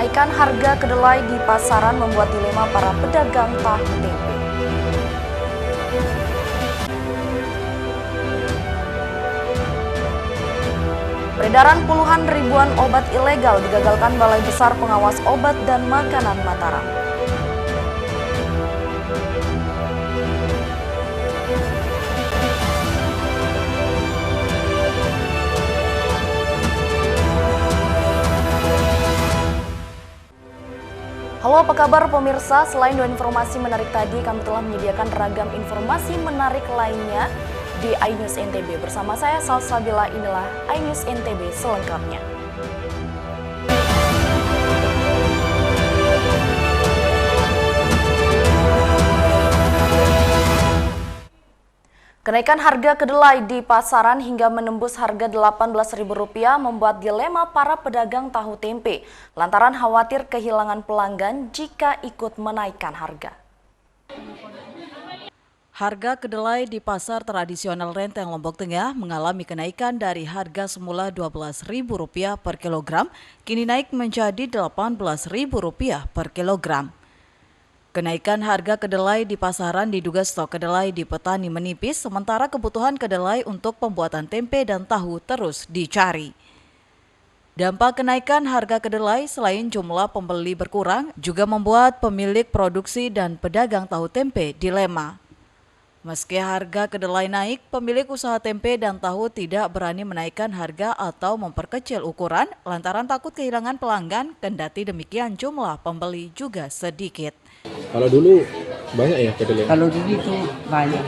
Kenaikan harga kedelai di pasaran membuat dilema para pedagang tahu tempe. Peredaran puluhan ribuan obat ilegal digagalkan Balai Besar Pengawas Obat dan Makanan Mataram. Halo, apa kabar pemirsa? Selain dua informasi menarik tadi, kami telah menyediakan ragam informasi menarik lainnya di iNews NTB. Bersama saya Salsabila, inilah iNews NTB selengkapnya. Kenaikan harga kedelai di pasaran hingga menembus harga Rp18.000 membuat dilema para pedagang tahu tempe lantaran khawatir kehilangan pelanggan jika ikut menaikkan harga. Harga kedelai di pasar tradisional Renteng Lombok Tengah mengalami kenaikan dari harga semula Rp12.000 per kilogram, kini naik menjadi Rp18.000 per kilogram. Kenaikan harga kedelai di pasaran diduga stok kedelai di petani menipis, sementara kebutuhan kedelai untuk pembuatan tempe dan tahu terus dicari. Dampak kenaikan harga kedelai selain jumlah pembeli berkurang, juga membuat pemilik produksi dan pedagang tahu tempe dilema. Meski harga kedelai naik, pemilik usaha tempe dan tahu tidak berani menaikkan harga atau memperkecil ukuran lantaran takut kehilangan pelanggan, kendati demikian jumlah pembeli juga sedikit. Kalau dulu banyak ya kedelai? Kalau dulu itu banyak,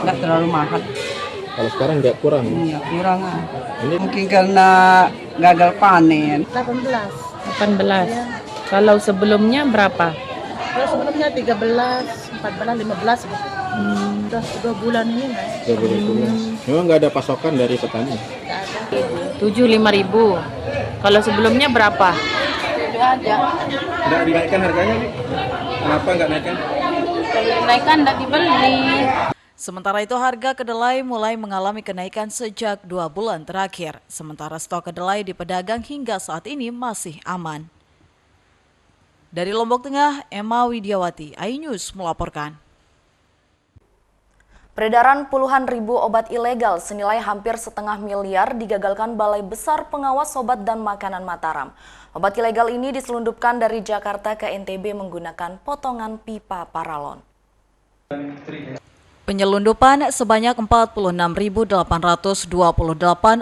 nggak terlalu mahal. Kalau sekarang nggak kurang? Iya, kurang. Ini mungkin karena gagal panen. 18. Ya. Kalau sebelumnya berapa? Kalau sebelumnya 13, 14, 15 gitu. Udah 2 bulan ini nggak? 2 bulan. Memang nggak ada pasokan dari petani? Nggak ada. 75.000. Kalau sebelumnya berapa? Itu aja. Nggak dinaikkan harganya nih? Kenapa nggak naikkan? Kalau dinaikkan nggak dibeli. Sementara itu harga kedelai mulai mengalami kenaikan sejak 2 bulan terakhir. Sementara stok kedelai di pedagang hingga saat ini masih aman. Dari Lombok Tengah, Emma Widiawati, iNews melaporkan. Peredaran puluhan ribu obat ilegal senilai hampir setengah miliar digagalkan Balai Besar Pengawas Obat dan Makanan Mataram. Obat ilegal ini diselundupkan dari Jakarta ke NTB menggunakan potongan pipa paralon. Penyelundupan sebanyak 46.828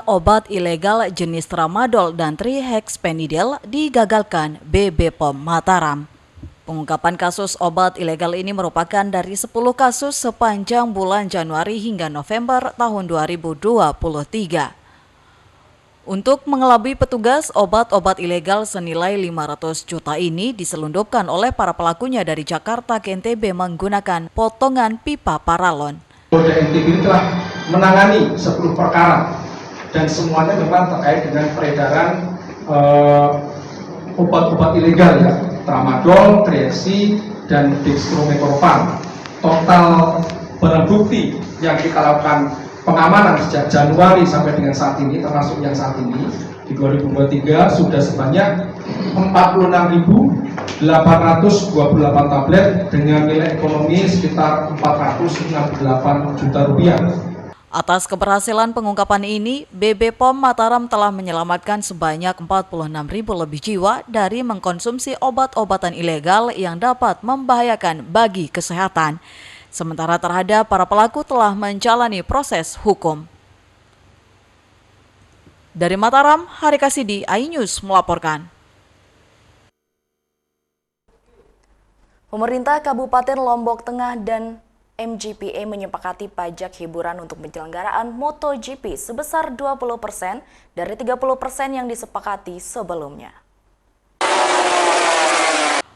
obat ilegal jenis tramadol dan trihexpenidil digagalkan BB POM Mataram. Pengungkapan kasus obat ilegal ini merupakan dari 10 kasus sepanjang bulan Januari hingga November tahun 2023. Untuk mengelabui petugas, obat-obat ilegal senilai 500 juta ini diselundupkan oleh para pelakunya dari Jakarta ke NTB menggunakan potongan pipa paralon. Polda NTB ini telah menangani 10 perkara dan semuanya memang terkait dengan peredaran obat-obat ilegal ya, tramadol, trieksi, dan dextromethorphan. Total barang bukti yang kita lakukan pengamanan sejak Januari sampai dengan saat ini, termasuk yang saat ini di 2023 sudah sebanyak 46.828 tablet dengan nilai ekonomi sekitar 468 juta rupiah. Atas keberhasilan pengungkapan ini, BB POM Mataram telah menyelamatkan sebanyak 46.000 lebih jiwa dari mengkonsumsi obat-obatan ilegal yang dapat membahayakan bagi kesehatan. Sementara terhadap para pelaku telah menjalani proses hukum. Dari Mataram, Hari Kasidi, iNews melaporkan. Pemerintah Kabupaten Lombok Tengah dan MGPA menyepakati pajak hiburan untuk penyelenggaraan MotoGP sebesar 20% dari 30% yang disepakati sebelumnya.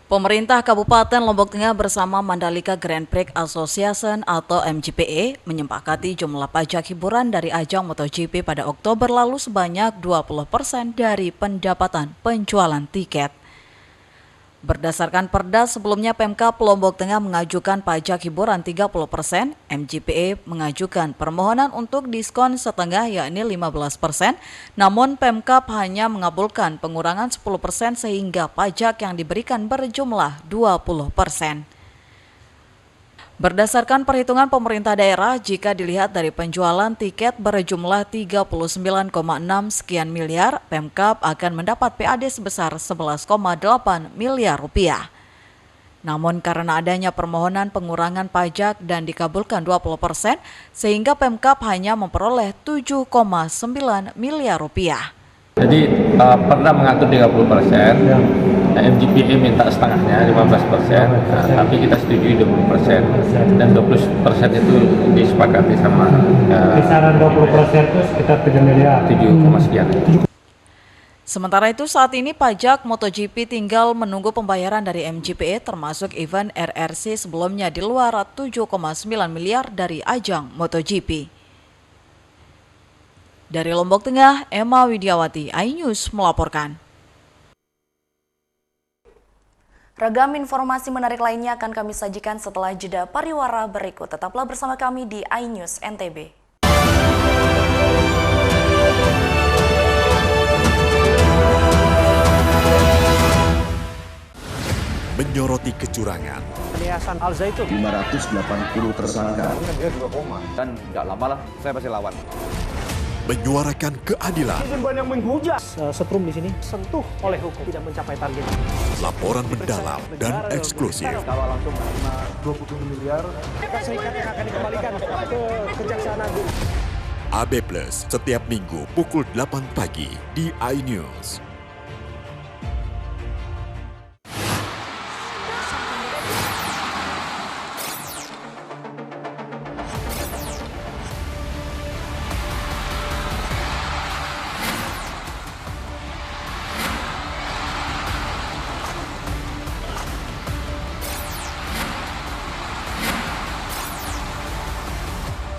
Pemerintah Kabupaten Lombok Tengah bersama Mandalika Grand Prix Association atau MGPA menyepakati jumlah pajak hiburan dari ajang MotoGP pada Oktober lalu sebanyak 20% dari pendapatan penjualan tiket. Berdasarkan Perda sebelumnya Pemkab Lombok Tengah mengajukan pajak hiburan 30%, MJPE mengajukan permohonan untuk diskon setengah yakni 15%, namun Pemkab hanya mengabulkan pengurangan 10% sehingga pajak yang diberikan berjumlah 20%. Berdasarkan perhitungan pemerintah daerah, jika dilihat dari penjualan tiket berjumlah 39,6 sekian miliar, Pemkab akan mendapat PAD sebesar 11,8 miliar rupiah. Namun karena adanya permohonan pengurangan pajak dan dikabulkan 20%, sehingga Pemkab hanya memperoleh 7,9 miliar rupiah. Jadi Perda mengatur 30%, MJPE minta setengahnya 15%, tapi kita setujui 20%, dan 20% itu disepakati sama kisaran 20% itu sekitar 7 miliar. 7, sekian. Sementara itu saat ini pajak MotoGP tinggal menunggu pembayaran dari MJPE termasuk event RRC sebelumnya di luar 7,9 miliar dari ajang MotoGP. Dari Lombok Tengah, Emma Widiawati, iNews melaporkan. Ragam informasi menarik lainnya akan kami sajikan setelah jeda pariwara berikut. Tetaplah bersama kami di iNews NTB. Menyoroti kecurangan. Yayasan Al Zaitun 580 tersangka. Dan nggak lama lah, saya pasti lawan. Menyuarakan keadilan. banyak menghujat. Setrum di sini sentuh oleh hukum tidak mencapai target. Laporan mendalam dan eksklusif. Kalau langsung 27 miliar. Serikat yang akan dikembalikan ke Kejaksaan Agung. AB Plus setiap minggu pukul 8 pagi di iNews.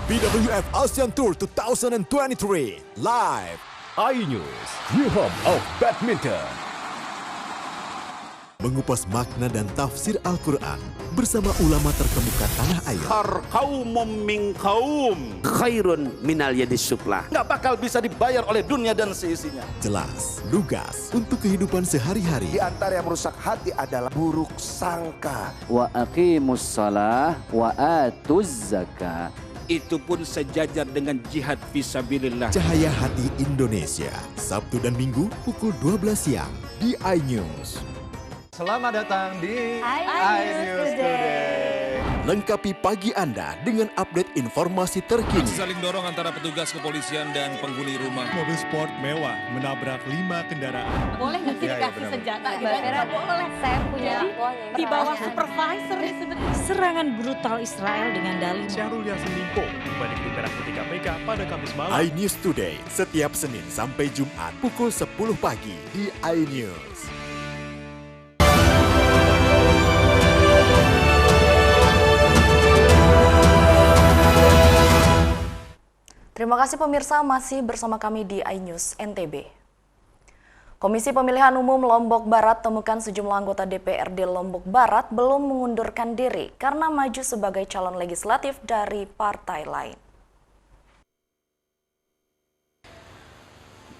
BWF ASEAN Tour 2023 live iNews, New Home of Badminton. mengupas makna dan tafsir Al-Quran bersama ulama terkemuka tanah air. Kaumum min kaum khairun minal yadis sufla. Nggak bakal bisa dibayar oleh dunia dan seisinya. Jelas, lugas untuk kehidupan sehari-hari. Di antara yang merusak hati adalah buruk sangka. Wa aqimus shalah wa atuz zakah. Itu pun sejajar dengan jihad fisabilillah. Cahaya Hati Indonesia, Sabtu dan Minggu pukul 12 siang di iNews. Selamat datang di iNews Today. Lengkapi pagi Anda dengan update informasi terkini. Saling dorong antara petugas kepolisian dan penghuni rumah. Mobil sport mewah menabrak 5 kendaraan. Boleh nggak sih dikasih senjata? Tidak boleh. Saya punya di bawah supervisor sebenarnya. Serangan brutal Israel dengan dalih Syahrul Yassin Limpo kembali ke Merah Putih KPK pada Kamis malam. iNews Today setiap Senin sampai Jumat pukul 10 pagi di iNews. Terima kasih pemirsa masih bersama kami di iNews NTB. Komisi Pemilihan Umum Lombok Barat temukan sejumlah anggota DPRD Lombok Barat belum mengundurkan diri karena maju sebagai calon legislatif dari partai lain.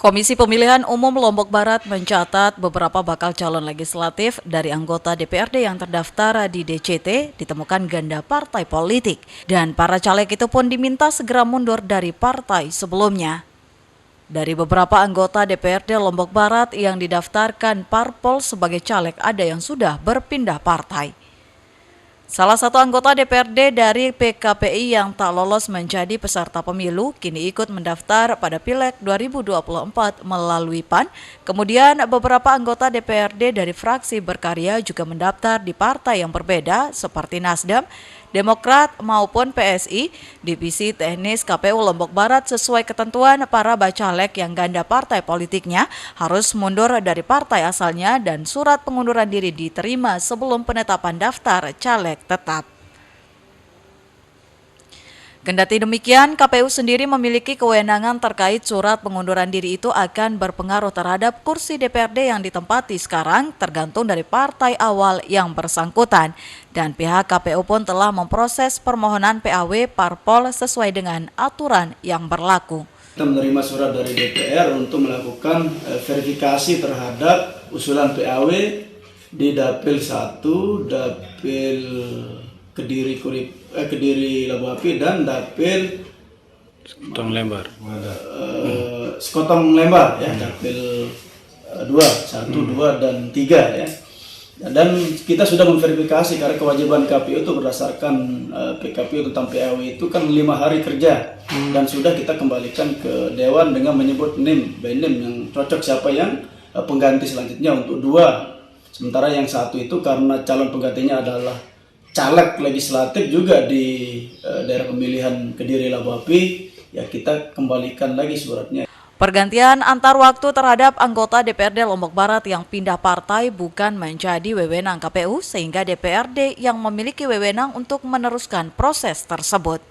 Komisi Pemilihan Umum Lombok Barat mencatat beberapa bakal calon legislatif dari anggota DPRD yang terdaftar di DCT ditemukan ganda partai politik dan para caleg itu pun diminta segera mundur dari partai sebelumnya. Dari beberapa anggota DPRD Lombok Barat yang didaftarkan parpol sebagai caleg ada yang sudah berpindah partai. Salah satu anggota DPRD dari PKPI yang tak lolos menjadi peserta pemilu kini ikut mendaftar pada Pileg 2024 melalui PAN. Kemudian beberapa anggota DPRD dari fraksi berkarya juga mendaftar di partai yang berbeda seperti Nasdem, Demokrat maupun PSI. Divisi Teknis KPU Lombok Barat sesuai ketentuan para bacalek yang ganda partai politiknya harus mundur dari partai asalnya dan surat pengunduran diri diterima sebelum penetapan daftar caleg tetap. Kendati demikian, KPU sendiri memiliki kewenangan terkait surat pengunduran diri itu akan berpengaruh terhadap kursi DPRD yang ditempati sekarang tergantung dari partai awal yang bersangkutan. Dan pihak KPU pun telah memproses permohonan PAW parpol sesuai dengan aturan yang berlaku. Kita menerima surat dari DPR untuk melakukan verifikasi terhadap usulan PAW di Dapil 1, Dapil Kediri Labu Api dan Dapil Sekotong Lembar. Sekotong Lembar ya, Dapil 2, 1, 2 dan 3 ya. Dan kita sudah memverifikasi karena kewajiban KPU itu berdasarkan PKPU tentang PAW itu kan 5 hari kerja dan sudah kita kembalikan ke Dewan dengan menyebut NIM, by NIM yang cocok siapa yang pengganti selanjutnya untuk 2. Sementara yang 1 itu karena calon penggantinya adalah caleg legislatif juga di daerah pemilihan Kediri Labu Api, ya kita kembalikan lagi suratnya. Pergantian antar waktu terhadap anggota DPRD Lombok Barat yang pindah partai bukan menjadi wewenang KPU, sehingga DPRD yang memiliki wewenang untuk meneruskan proses tersebut.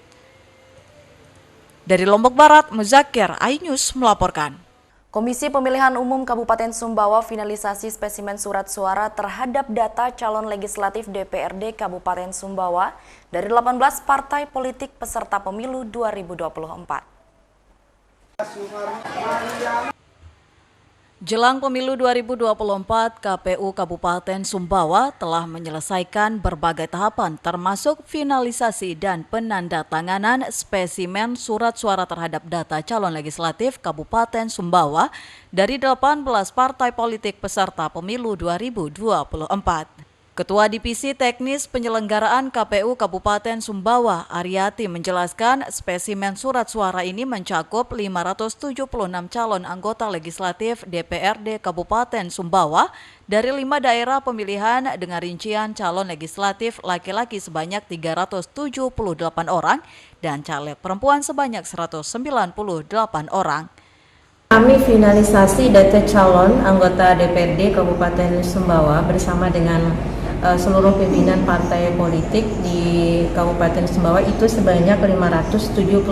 Dari Lombok Barat, Muzakir, iNews melaporkan. Komisi Pemilihan Umum Kabupaten Sumbawa finalisasi spesimen surat suara terhadap data calon legislatif DPRD Kabupaten Sumbawa dari 18 partai politik peserta pemilu 2024. Jelang pemilu 2024, KPU Kabupaten Sumbawa telah menyelesaikan berbagai tahapan termasuk finalisasi dan penandatanganan spesimen surat suara terhadap data calon legislatif Kabupaten Sumbawa dari 18 partai politik peserta pemilu 2024. Ketua Divisi Teknis Penyelenggaraan KPU Kabupaten Sumbawa, Aryati, menjelaskan spesimen surat suara ini mencakup 576 calon anggota legislatif DPRD Kabupaten Sumbawa dari 5 daerah pemilihan dengan rincian calon legislatif laki-laki sebanyak 378 orang dan caleg perempuan sebanyak 198 orang. Kami finalisasi data calon anggota DPRD Kabupaten Sumbawa bersama dengan seluruh pimpinan partai politik di Kabupaten Sumbawa itu sebanyak 576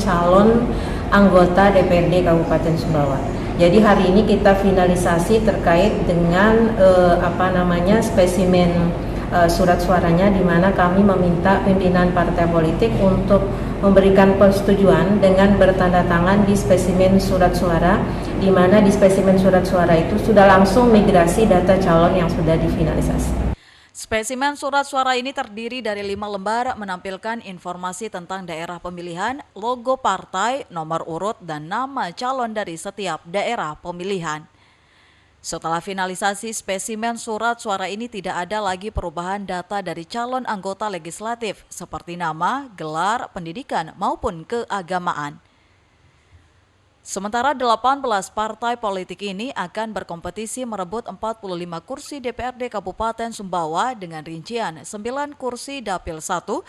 calon anggota DPRD Kabupaten Sumbawa. Jadi hari ini kita finalisasi terkait dengan spesimen surat suaranya, di mana kami meminta pimpinan partai politik untuk memberikan persetujuan dengan bertanda tangan di spesimen surat suara, di mana di spesimen surat suara itu sudah langsung migrasi data calon yang sudah difinalisasi. Spesimen surat suara ini terdiri dari 5 lembar menampilkan informasi tentang daerah pemilihan, logo partai, nomor urut, dan nama calon dari setiap daerah pemilihan. Setelah finalisasi spesimen surat suara ini tidak ada lagi perubahan data dari calon anggota legislatif seperti nama, gelar, pendidikan, maupun keagamaan. Sementara 18 partai politik ini akan berkompetisi merebut 45 kursi DPRD Kabupaten Sumbawa dengan rincian 9 kursi Dapil 1, 10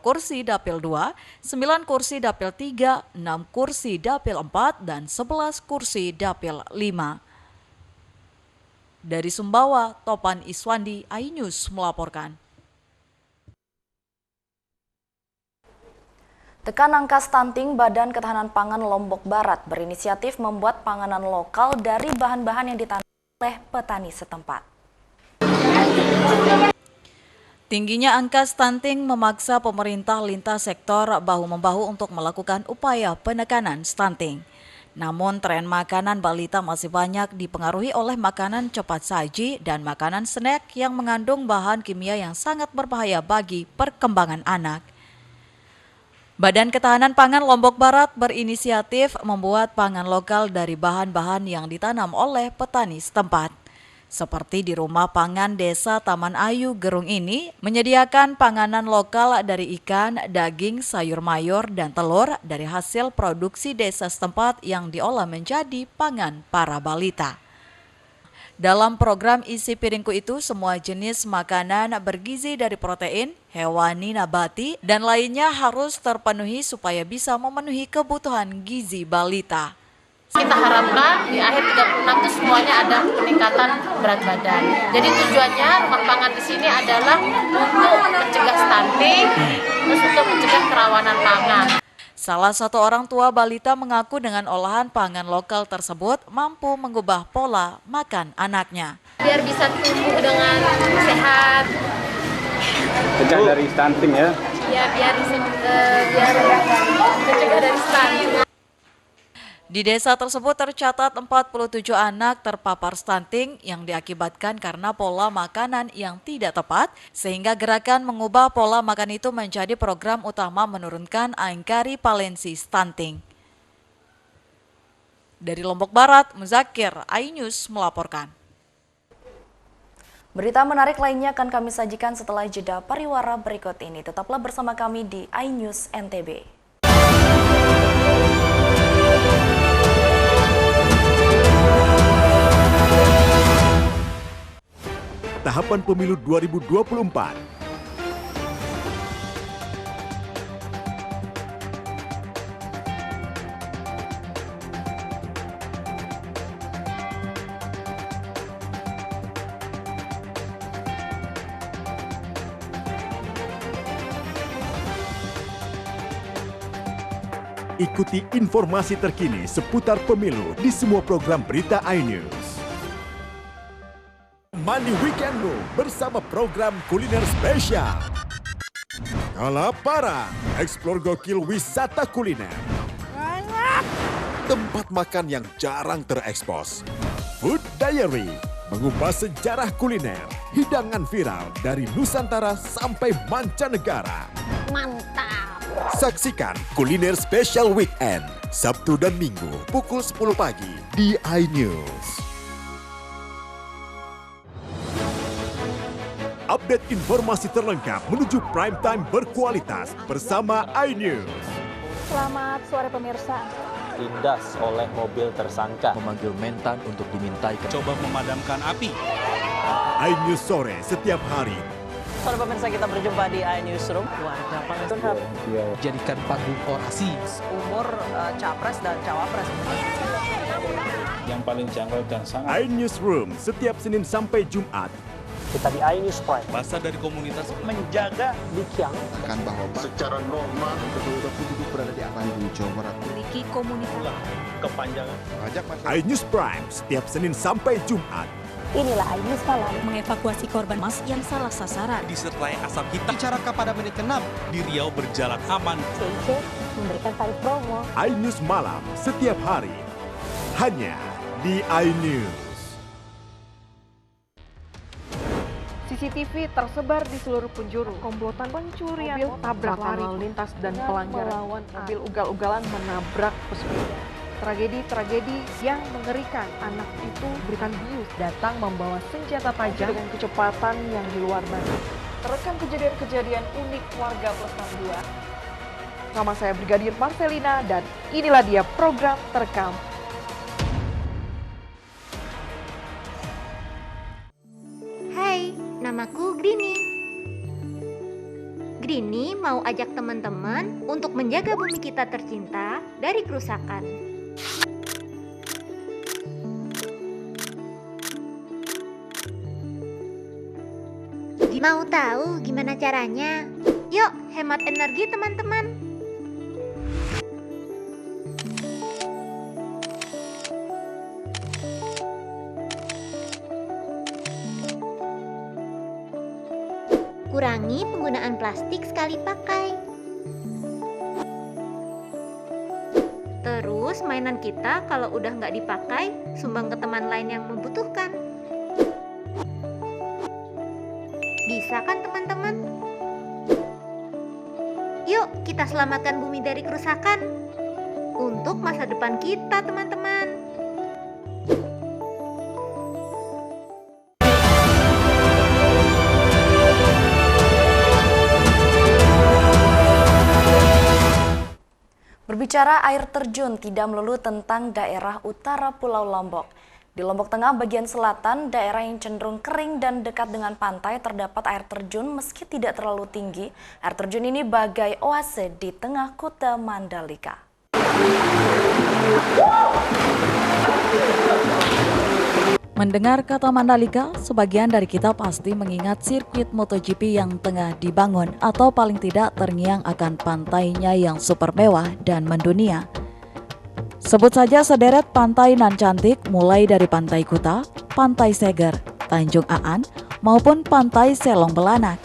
kursi Dapil 2, 9 kursi Dapil 3, 6 kursi Dapil 4, dan 11 kursi Dapil 5. Dari Sumbawa, Topan Iswandi, iNews melaporkan. Tekan angka stunting, Badan Ketahanan Pangan Lombok Barat berinisiatif membuat panganan lokal dari bahan-bahan yang ditanam oleh petani setempat. Tingginya angka stunting memaksa pemerintah lintas sektor bahu-membahu untuk melakukan upaya penekanan stunting. Namun tren makanan balita masih banyak dipengaruhi oleh makanan cepat saji dan makanan snack yang mengandung bahan kimia yang sangat berbahaya bagi perkembangan anak. Badan Ketahanan Pangan Lombok Barat berinisiatif membuat pangan lokal dari bahan-bahan yang ditanam oleh petani setempat. Seperti di Rumah Pangan Desa Taman Ayu Gerung ini, menyediakan panganan lokal dari ikan, daging, sayur mayur, dan telur dari hasil produksi desa setempat yang diolah menjadi pangan para balita. Dalam program Isi Piringku itu, semua jenis makanan bergizi dari protein, hewani, nabati, dan lainnya harus terpenuhi supaya bisa memenuhi kebutuhan gizi balita. Kita harapkan di akhir 36 itu semuanya ada peningkatan berat badan. Jadi tujuannya rumah pangan di sini adalah untuk mencegah stunting, terus untuk mencegah kerawanan pangan. Salah satu orang tua balita mengaku dengan olahan pangan lokal tersebut mampu mengubah pola makan anaknya. Biar bisa tumbuh dengan sehat. Cegah dari stunting ya? Ya, biar mencegah dari stunting. Di desa tersebut tercatat 47 anak terpapar stunting yang diakibatkan karena pola makanan yang tidak tepat, sehingga gerakan mengubah pola makan itu menjadi program utama menurunkan angka prevalensi stunting. Dari Lombok Barat, Muzakir, iNews melaporkan. Berita menarik lainnya akan kami sajikan setelah jeda pariwara berikut ini. Tetaplah bersama kami di iNews NTB. Tahapan Pemilu 2024. Ikuti informasi terkini seputar pemilu di semua program berita iNews. Mandi weekendmu bersama program kuliner spesial. Kalaparan, eksplor gokil wisata kuliner. Tempat makan yang jarang terekspos. Food Diary, mengupas sejarah kuliner, hidangan viral dari Nusantara sampai mancanegara. Mantap! Saksikan Kuliner Special Weekend, Sabtu dan Minggu pukul 10 pagi di iNews. Update informasi terlengkap menuju prime time berkualitas bersama iNews. Selamat sore pemirsa. Tindas oleh mobil tersangka. Memanggil mentan untuk dimintai. Coba memadamkan api. iNews sore setiap hari. Sore pemirsa, kita berjumpa di iNewsroom. Warga Palestina Jadikan panggung orasi. Umur capres dan cawapres. Yang paling jangkau dan sangat. iNewsroom setiap Senin sampai Jumat. Kita di iNews Prime. Bahasa dari komunitas menjaga Dikyang. Akan bahwa secara normal betul-betul penduduk berada di apa di Jawa Barat. Memiliki komunitas. Kepanjangan. iNews Prime setiap Senin sampai Jumat. Inilah iNews Malam. Mengevakuasi korban mas yang salah sasaran. Disertai asap hitam. Bicara pada menit ke-6 di Riau berjalan aman. CIC memberikan tarif promo. iNews Malam setiap hari. Hanya di iNews. CCTV tersebar di seluruh penjuru. Komplotan pencurian mobil, tabrak lalu lintas dan pelanggaran melawan mobil ugal-ugalan menabrak pesepeda. Tragedi-tragedi yang mengerikan. Anak itu berikan bius, datang membawa senjata tajam dengan kecepatan yang di luar batas. Terekam kejadian-kejadian unik warga Plus 62. Sama saya Brigadir Marcelina dan inilah dia program terekam. Hai, namaku Grini. Grini mau ajak teman-teman untuk menjaga bumi kita tercinta dari kerusakan. Mau tahu gimana caranya? Yuk, hemat energi teman-teman. Kurangi penggunaan plastik sekali pakai. Terus mainan kita kalau udah nggak dipakai, sumbang ke teman lain yang membutuhkan. Bisa kan teman-teman? Yuk kita selamatkan bumi dari kerusakan. Untuk masa depan kita teman-teman. Berbicara air terjun tidak melulu tentang daerah utara Pulau Lombok. Di Lombok Tengah bagian selatan, daerah yang cenderung kering dan dekat dengan pantai terdapat air terjun meski tidak terlalu tinggi. Air terjun ini bagai oase di tengah kota Mandalika. Mendengar kata Mandalika, sebagian dari kita pasti mengingat sirkuit MotoGP yang tengah dibangun atau paling tidak terngiang akan pantainya yang super mewah dan mendunia. Sebut saja sederet pantai nan cantik mulai dari Pantai Kuta, Pantai Seger, Tanjung Aan, maupun Pantai Selong Belanak.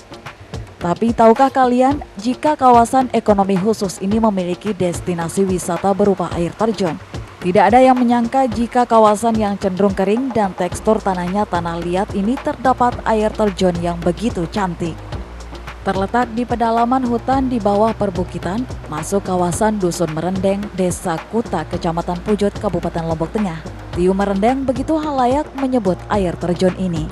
Tapi tahukah kalian jika kawasan ekonomi khusus ini memiliki destinasi wisata berupa air terjun? Tidak ada yang menyangka jika kawasan yang cenderung kering dan tekstur tanahnya tanah liat ini terdapat air terjun yang begitu cantik. Terletak di pedalaman hutan di bawah perbukitan, masuk kawasan Dusun Merendeng, Desa Kuta, Kecamatan Pujut, Kabupaten Lombok Tengah. Tiu Merendeng begitu halayak menyebut air terjun ini.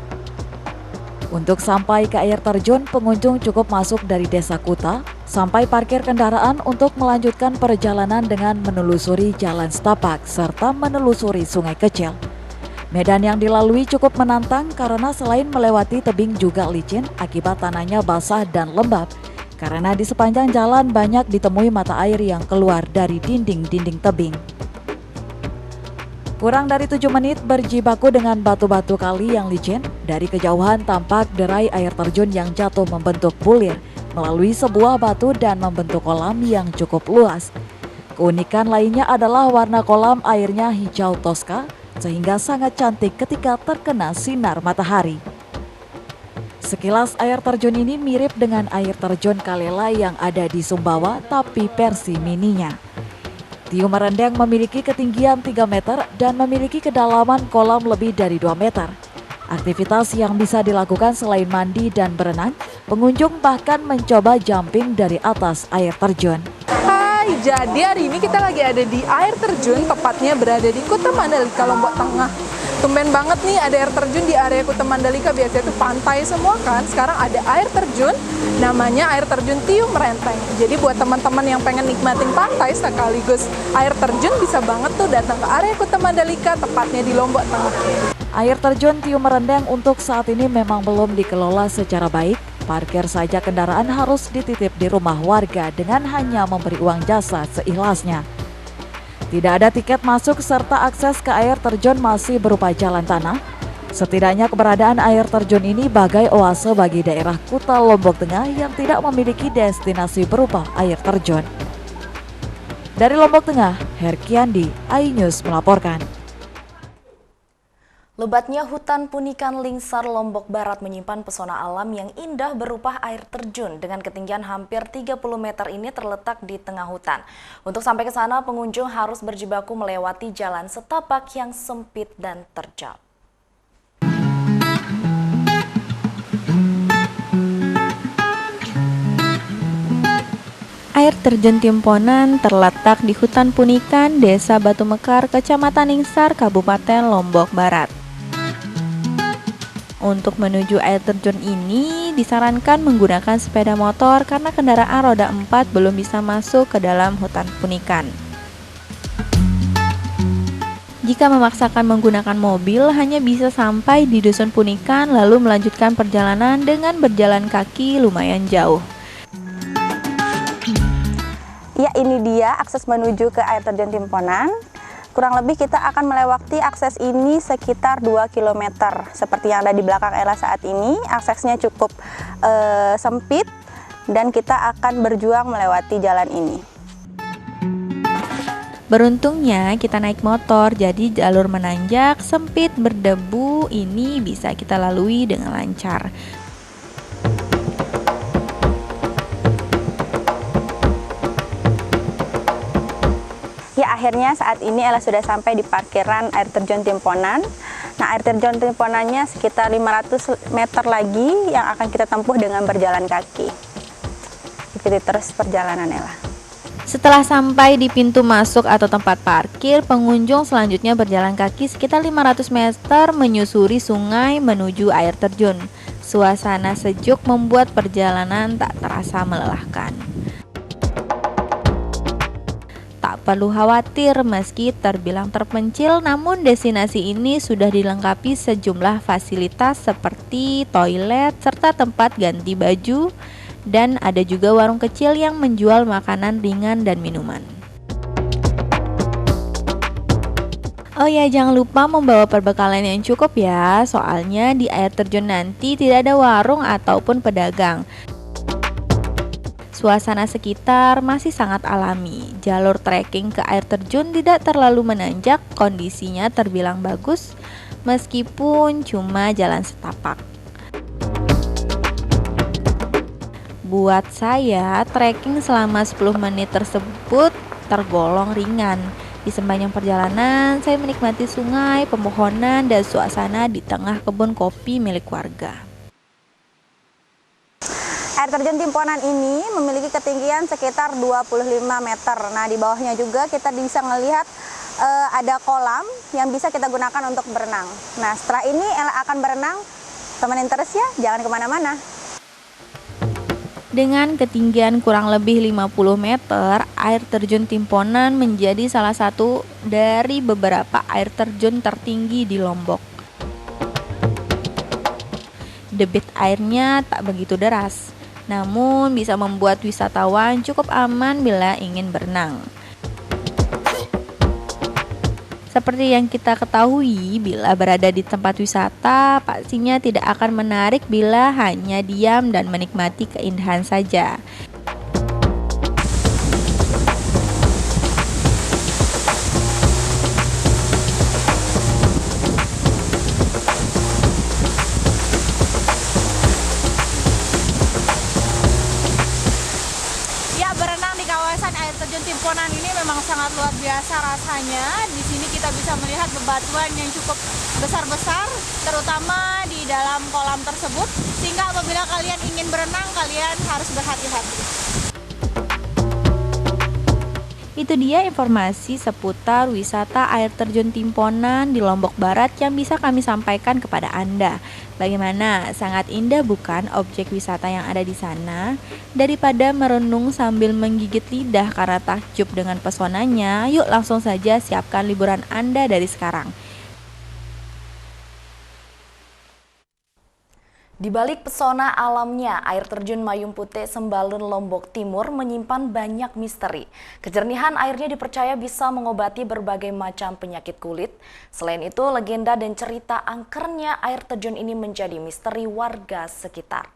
Untuk sampai ke air terjun, pengunjung cukup masuk dari Desa Kuta, sampai parkir kendaraan untuk melanjutkan perjalanan dengan menelusuri jalan setapak serta menelusuri sungai kecil. Medan yang dilalui cukup menantang karena selain melewati tebing juga licin akibat tanahnya basah dan lembab. Karena di sepanjang jalan banyak ditemui mata air yang keluar dari dinding-dinding tebing. Kurang dari 7 menit berjibaku dengan batu-batu kali yang licin, dari kejauhan tampak derai air terjun yang jatuh membentuk bulir melalui sebuah batu dan membentuk kolam yang cukup luas. Keunikan lainnya adalah warna kolam airnya hijau toska, sehingga sangat cantik ketika terkena sinar matahari. Sekilas air terjun ini mirip dengan air terjun Kalela yang ada di Sumbawa, tapi versi mininya. Tiu Merendeng memiliki ketinggian 3 meter dan memiliki kedalaman kolam lebih dari 2 meter. Aktivitas yang bisa dilakukan selain mandi dan berenang, pengunjung bahkan mencoba jumping dari atas air terjun. Hai, jadi hari ini kita lagi ada di air terjun, tepatnya berada di Kuta Mandalika, Lombok Tengah. Tumben banget nih ada air terjun di area Kuta Mandalika, biasanya itu pantai semua kan. Sekarang ada air terjun, namanya air terjun Tiu Merendeng. Jadi buat teman-teman yang pengen nikmatin pantai sekaligus air terjun, bisa banget tuh datang ke area Kuta Mandalika, tepatnya di Lombok Tengah. Air terjun Tiu Merendeng untuk saat ini memang belum dikelola secara baik. Parkir saja kendaraan harus dititip di rumah warga dengan hanya memberi uang jasa seikhlasnya. Tidak ada tiket masuk serta akses ke air terjun masih berupa jalan tanah. Setidaknya keberadaan air terjun ini bagai oase bagi daerah Kuta Lombok Tengah yang tidak memiliki destinasi berupa air terjun. Dari Lombok Tengah, Herkiandi, iNews melaporkan. Lebatnya hutan Punikan Lingsar Lombok Barat menyimpan pesona alam yang indah berupa air terjun dengan ketinggian hampir 30 meter ini terletak di tengah hutan. Untuk sampai ke sana, pengunjung harus berjibaku melewati jalan setapak yang sempit dan terjal. Air terjun Timponan terletak di hutan Punikan, Desa Batu Mekar, Kecamatan Lingsar, Kabupaten Lombok Barat. Untuk menuju air terjun ini disarankan menggunakan sepeda motor karena kendaraan roda 4 belum bisa masuk ke dalam hutan Punikan. Jika memaksakan menggunakan mobil, hanya bisa sampai di Dusun Punikan lalu melanjutkan perjalanan dengan berjalan kaki lumayan jauh. Ya, ini dia akses menuju ke air terjun Timponan. Kurang lebih kita akan melewati akses ini sekitar 2 km. Seperti yang ada di belakang Ella saat ini, aksesnya cukup sempit dan kita akan berjuang melewati jalan ini. Beruntungnya kita naik motor, jadi jalur menanjak, sempit, berdebu, ini bisa kita lalui dengan lancar. Ya, akhirnya saat ini Ella sudah sampai di parkiran air terjun Timponan. Nah, air terjun Timponannya sekitar 500 meter lagi yang akan kita tempuh dengan berjalan kaki. Ikuti terus perjalanan Ella. Setelah sampai di pintu masuk atau tempat parkir, pengunjung selanjutnya berjalan kaki sekitar 500 meter menyusuri sungai menuju air terjun. Suasana sejuk membuat perjalanan tak terasa melelahkan. Tak perlu khawatir meski terbilang terpencil, namun destinasi ini sudah dilengkapi sejumlah fasilitas seperti toilet serta tempat ganti baju, dan ada juga warung kecil yang menjual makanan ringan dan minuman. Oh ya, jangan lupa membawa perbekalan yang cukup ya, soalnya di air terjun nanti tidak ada warung ataupun pedagang. Suasana sekitar masih sangat alami. Jalur trekking ke air terjun tidak terlalu menanjak, kondisinya terbilang bagus meskipun cuma jalan setapak. Buat saya, trekking selama 10 menit tersebut tergolong ringan. Di sepanjang perjalanan, saya menikmati sungai, pepohonan, dan suasana di tengah kebun kopi milik warga. Air terjun Timponan ini memiliki ketinggian sekitar 25 meter. Nah, di bawahnya juga kita bisa melihat ada kolam yang bisa kita gunakan untuk berenang. Nah, setelah ini Ella akan berenang. Temenin terus ya, jangan kemana-mana. Dengan ketinggian kurang lebih 50 meter, air terjun Timponan menjadi salah satu dari beberapa air terjun tertinggi di Lombok. Debit airnya tak begitu deras, namun bisa membuat wisatawan cukup aman bila ingin berenang. Seperti yang kita ketahui, bila berada di tempat wisata, pastinya tidak akan menarik bila hanya diam dan menikmati keindahan saja. Berenang di kawasan air terjun Timponan ini memang sangat luar biasa rasanya. Di sini kita bisa melihat bebatuan yang cukup besar-besar, terutama di dalam kolam tersebut, sehingga apabila kalian ingin berenang, kalian harus berhati-hati. Itu dia informasi seputar wisata air terjun Timponan di Lombok Barat yang bisa kami sampaikan kepada Anda. Bagaimana? Sangat indah bukan objek wisata yang ada di sana? Daripada merenung sambil menggigit lidah karena takjub dengan pesonanya, yuk langsung saja siapkan liburan Anda dari sekarang. Di balik pesona alamnya, air terjun Mayung Putih Sembalun Lombok Timur menyimpan banyak misteri. Kejernihan airnya dipercaya bisa mengobati berbagai macam penyakit kulit. Selain itu, legenda dan cerita angkernya air terjun ini menjadi misteri warga sekitar.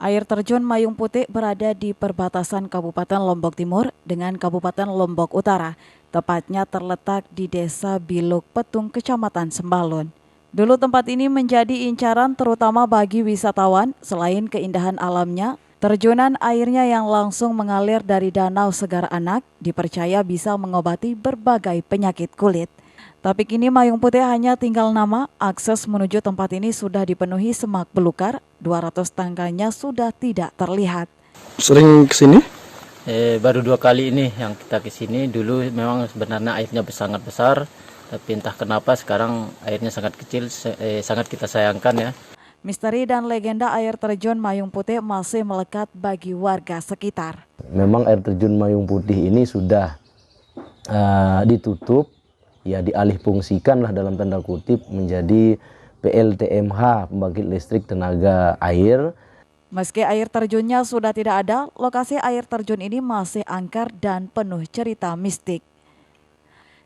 Air terjun Mayung Putih berada di perbatasan Kabupaten Lombok Timur dengan Kabupaten Lombok Utara. Tepatnya terletak di Desa Biluk Petung, Kecamatan Sembalun. Dulu tempat ini menjadi incaran terutama bagi wisatawan. Selain keindahan alamnya, terjunan airnya yang langsung mengalir dari Danau Segar Anak dipercaya bisa mengobati berbagai penyakit kulit. Tapi kini Mayung Putih hanya tinggal nama, akses menuju tempat ini sudah dipenuhi semak belukar, 200 tangkanya sudah tidak terlihat. Sering kesini? Baru 2 kali ini yang kita kesini. Dulu memang sebenarnya airnya sangat besar. Tapi entah kenapa sekarang airnya sangat kecil, sangat kita sayangkan ya. Misteri dan legenda air terjun Mayung Putih masih melekat bagi warga sekitar. Memang air terjun Mayung Putih ini sudah ditutup, ya dialihfungsikan lah dalam tanda kutip menjadi PLTMH, pembangkit listrik tenaga air. Meski air terjunnya sudah tidak ada, lokasi air terjun ini masih angker dan penuh cerita mistik.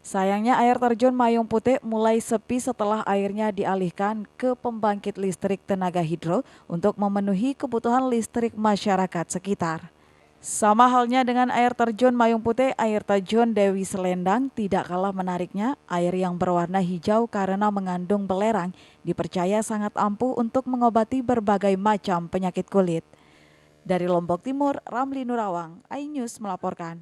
Sayangnya air terjun Mayung Putih mulai sepi setelah airnya dialihkan ke pembangkit listrik tenaga hidro untuk memenuhi kebutuhan listrik masyarakat sekitar. Sama halnya dengan air terjun Mayung Putih, air terjun Dewi Selendang tidak kalah menariknya. Air yang berwarna hijau karena mengandung belerang dipercaya sangat ampuh untuk mengobati berbagai macam penyakit kulit. Dari Lombok Timur, Ramli Nurawang, iNews melaporkan.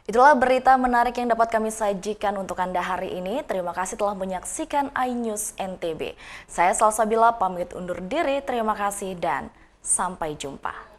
Itulah berita menarik yang dapat kami sajikan untuk Anda hari ini. Terima kasih telah menyaksikan iNews NTB. Saya Salsabila pamit undur diri. Terima kasih dan sampai jumpa.